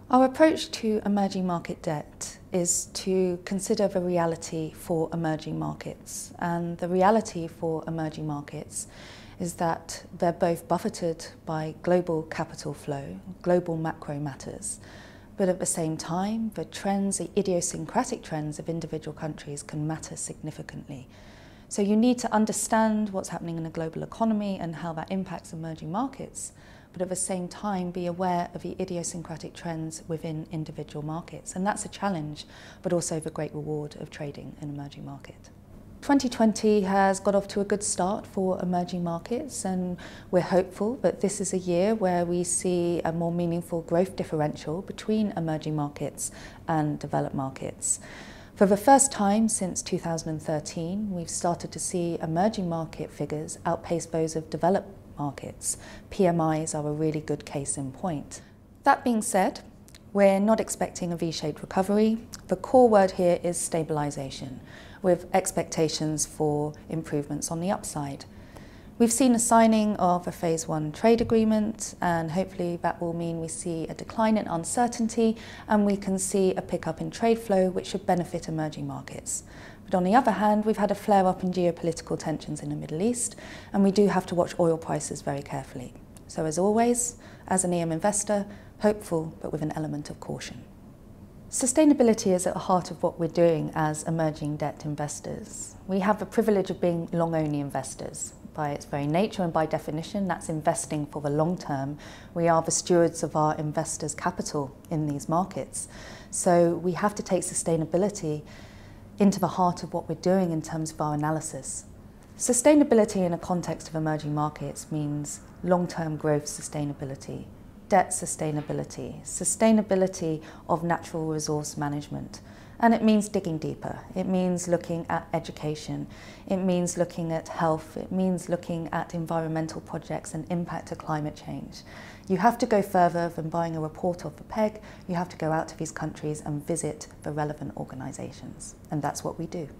Our approach to emerging market debt is to consider the reality for emerging markets. And the reality for emerging markets is that they're both buffeted by global capital flow, global macro matters, but at the same time, the trends, the idiosyncratic trends of individual countries can matter significantly. So you need to understand what's happening in the global economy and how that impacts emerging markets, but at the same time be aware of the idiosyncratic trends within individual markets. And that's a challenge, but also the great reward of trading in emerging market. 2020 has got off to a good start for emerging markets, and we're hopeful that this is a year where we see a more meaningful growth differential between emerging markets and developed markets. For the first time since 2013, we've started to see emerging market figures outpace those of developed markets. PMIs are a really good case in point. That being said, we're not expecting a V-shaped recovery. The core word here is stabilisation, with expectations for improvements on the upside. We've seen a signing of a Phase 1 trade agreement, and hopefully that will mean we see a decline in uncertainty and we can see a pickup in trade flow, which should benefit emerging markets. But on the other hand, we've had a flare-up in geopolitical tensions in the Middle East, and we do have to watch oil prices very carefully. So as always, as an EM investor, hopeful but with an element of caution. Sustainability is at the heart of what we're doing as emerging debt investors. We have the privilege of being long-only investors. By its very nature and by definition, that's investing for the long term. We are the stewards of our investors' capital in these markets. So we have to take sustainability into the heart of what we're doing in terms of our analysis. Sustainability in a context of emerging markets means long-term growth sustainability, debt sustainability, sustainability of natural resource management. And it means digging deeper. It means looking at education. It means looking at health. It means looking at environmental projects and impact of climate change. You have to go further than buying a report off the peg. You have to go out to these countries and visit the relevant organisations. And that's what we do.